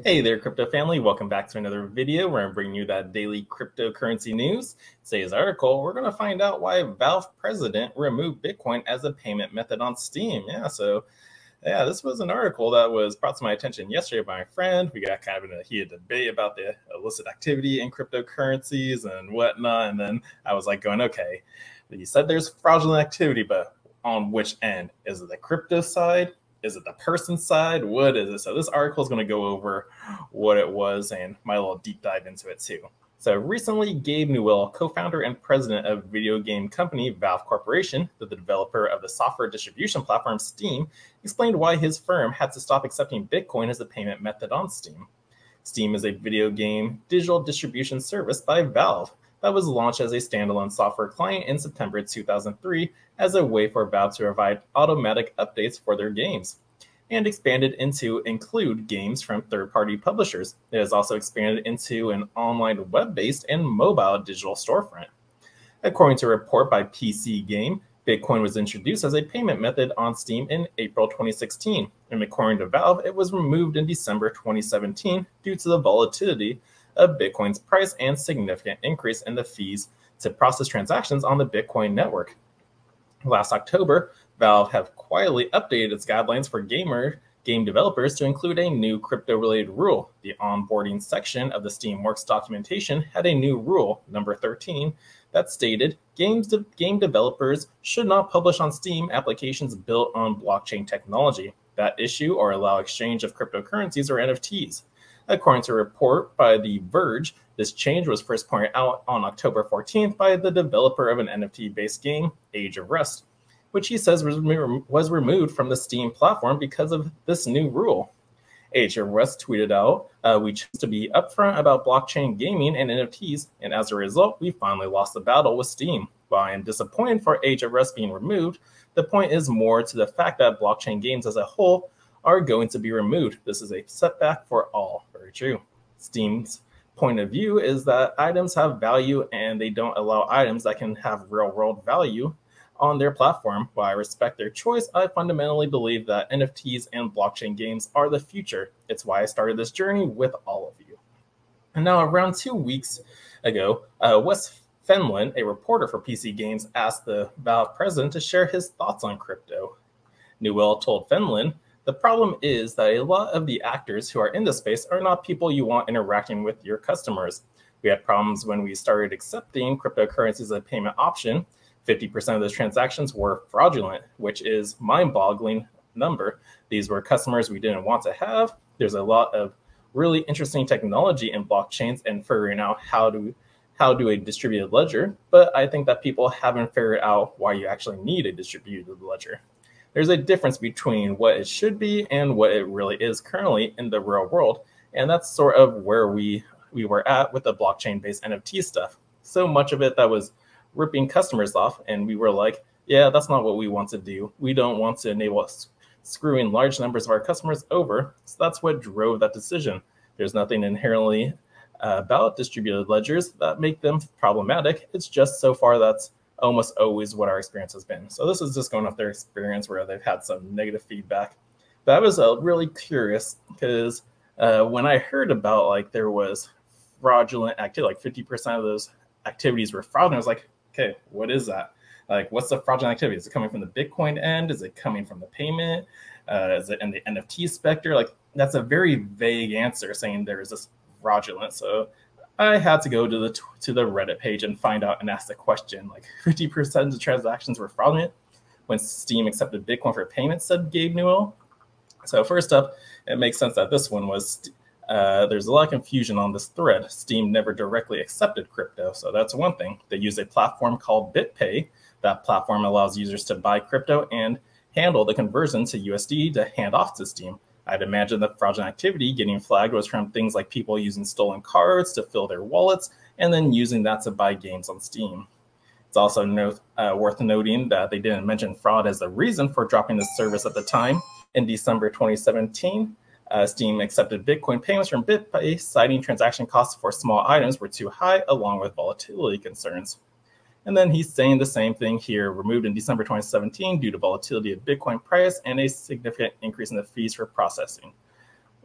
Hey there, crypto family. Welcome back to another video where I'm bringing you that daily cryptocurrency news. Today's article, we're going to find out why Valve president removed Bitcoin as a payment method on Steam. This was an article that was brought to my attention yesterday by my friend. We got kind of in a heated debate about the illicit activity in cryptocurrencies and whatnot. And then I was like going, okay, you said there's fraudulent activity, but on which end? Is it the crypto side? Is it the person side? What is it? So this article is going to go over what it was and my little deep dive into it too. So recently, Gabe Newell, co-founder and president of video game company Valve Corporation, the developer of the software distribution platform Steam, explained why his firm had to stop accepting Bitcoin as a payment method on Steam. Steam is a video game digital distribution service by Valve that was launched as a standalone software client in September 2003 as a way for Valve to provide automatic updates for their games, and expanded into include games from third-party publishers. It has also expanded into an online web-based and mobile digital storefront. According to a report by PC Game, Bitcoin was introduced as a payment method on Steam in April 2016, and according to Valve, it was removed in December 2017 due to the volatility of Bitcoin's price and significant increase in the fees to process transactions on the Bitcoin network. Last October, Valve have quietly updated its guidelines for game developers to include a new crypto-related rule. The onboarding section of the Steamworks documentation had a new rule, number 13, that stated game developers should not publish on Steam applications built on blockchain technology that issue or allow exchange of cryptocurrencies or NFTs. According to a report by The Verge, this change was first pointed out on October 14th by the developer of an NFT-based game, Age of Rest, which he says was removed from the Steam platform because of this new rule. Age of Rest tweeted out, "We chose to be upfront about blockchain gaming and NFTs, and as a result, we finally lost the battle with Steam. While I am disappointed for Age of Rest being removed, the point is more to the fact that blockchain games as a whole are going to be removed. This is a setback for all." Very true. Steam's point of view is that items have value and they don't allow items that can have real-world value on their platform. While I respect their choice, I fundamentally believe that NFTs and blockchain games are the future. It's why I started this journey with all of you. And now, around 2 weeks ago, Wes Fenlon, a reporter for PC Games, asked the Valve president to share his thoughts on crypto. Newell told Fenlon, "The problem is that a lot of the actors who are in the space are not people you want interacting with your customers. We had problems when we started accepting cryptocurrencies as a payment option. 50% of those transactions were fraudulent, which is mind-boggling number. These were customers we didn't want to have. There's a lot of really interesting technology in blockchains and figuring out how do a distributed ledger, but I think that people haven't figured out why you actually need a distributed ledger. There's a difference between what it should be and what it really is currently in the real world, and that's sort of where we were at with the blockchain-based NFT stuff. So much of it that was ripping customers off, and we were like, yeah, that's not what we want to do. We don't want to enable screwing large numbers of our customers over, so that's what drove that decision. There's nothing inherently about distributed ledgers that make them problematic. It's just so far that's almost always what our experience has been. So this is just going off their experience where they've had some negative feedback. But I was really curious because when I heard about like there was fraudulent activity, like 50% of those activities were fraudulent, I was like, okay, what is that? Like, what's the fraudulent activity? Is it coming from the Bitcoin end? Is it coming from the payment? Is it in the NFT specter? Like, that's a very vague answer saying there is this fraudulent. So I had to go to the Reddit page and find out and ask the question, like 50% of the transactions were fraudulent when Steam accepted Bitcoin for payment, said Gabe Newell. So first up, it makes sense that this one was, there's a lot of confusion on this thread. Steam never directly accepted crypto, so that's one thing. They use a platform called BitPay. That platform allows users to buy crypto and handle the conversion to USD to hand off to Steam. I'd imagine the fraudulent activity getting flagged was from things like people using stolen cards to fill their wallets and then using that to buy games on Steam. It's also worth noting that they didn't mention fraud as the reason for dropping the service at the time. In December 2017, Steam accepted Bitcoin payments from BitPay, citing transaction costs for small items were too high, along with volatility concerns. And then he's saying the same thing here, removed in December 2017 due to volatility of Bitcoin price and a significant increase in the fees for processing.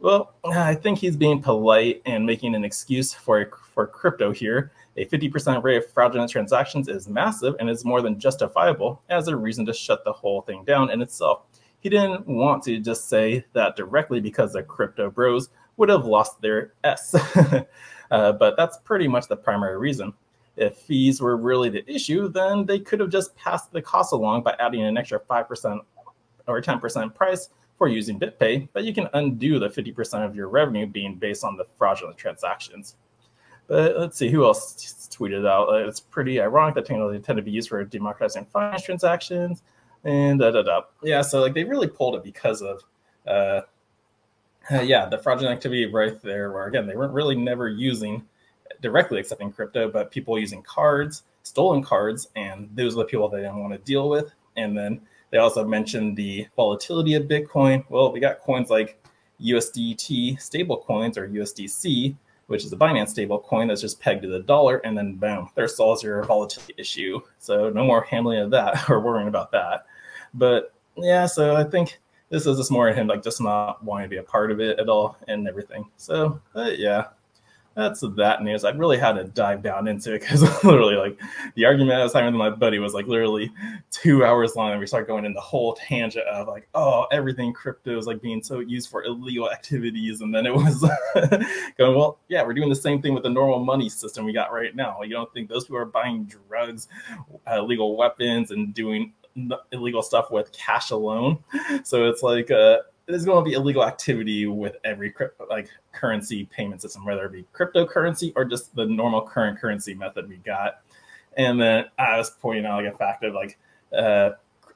Well, I think he's being polite and making an excuse for crypto here. A 50% rate of fraudulent transactions is massive and is more than justifiable as a reason to shut the whole thing down in itself. He didn't want to just say that directly because the crypto bros would have lost their S. But that's pretty much the primary reason. If fees were really the issue, then they could have just passed the cost along by adding an extra 5% or 10% price for using BitPay, but you can undo the 50% of your revenue being based on the fraudulent transactions. But let's see, who else tweeted out? It's pretty ironic that technology tend to be used for democratizing finance transactions, and Yeah, so like they really pulled it because of, the fraudulent activity right there, where again, they weren't really never using directly accepting crypto, but people using cards, stolen cards, and those are the people they didn't want to deal with. And then they also mentioned the volatility of Bitcoin. Well, we got coins like USDT stable coins or USDC, which is a Binance stable coin that's just pegged to the dollar, and then boom, there solves your volatility issue. So no more handling of that or worrying about that. But yeah, so I think this is just more of him like just not wanting to be a part of it at all and everything. So yeah, that's that news. I really had to dive down into it because literally like the argument I was having with my buddy was like literally 2 hours long, and we started going in the whole tangent of like, oh, everything crypto is like being so used for illegal activities. And then it was going, well, yeah, we're doing the same thing with the normal money system we got right now. You don't think those people are buying drugs, illegal weapons, and doing illegal stuff with cash alone? So it's like there's going to be illegal activity with every currency payment system, whether it be cryptocurrency or just the normal current currency method we got. And then I was pointing out like a fact of like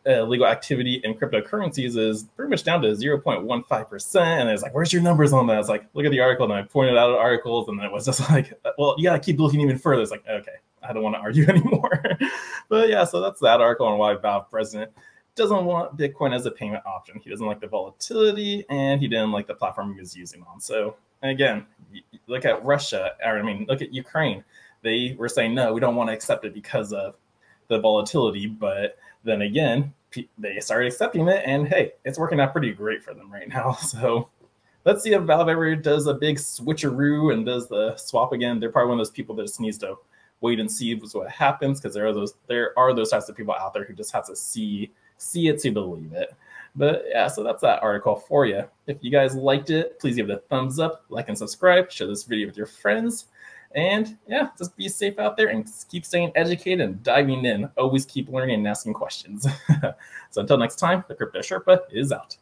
illegal activity in cryptocurrencies is pretty much down to 0.15%. And it's like, where's your numbers on that? I was like, look at the article, and I pointed out articles, and then it was just like, well, you got to keep looking even further. It's like, okay, I don't want to argue anymore. But yeah, so that's that article on why Valve president doesn't want Bitcoin as a payment option. He doesn't like the volatility, and he didn't like the platform he was using on. So again, look at Russia, or I mean, look at Ukraine. They were saying, no, we don't want to accept it because of the volatility. But then again, they started accepting it, and hey, it's working out pretty great for them right now. So let's see if Valve ever does a big switcheroo and does the swap again. They're probably one of those people that just needs to wait and see what happens, because there are those types of people out there who just have to see it to believe it. But yeah, so that's that article for you. If you guys liked it, please give it a thumbs up, like and subscribe, share this video with your friends, and yeah, just be safe out there and keep staying educated and diving in. Always keep learning and asking questions. So until next time, the Crypto Sherpa is out.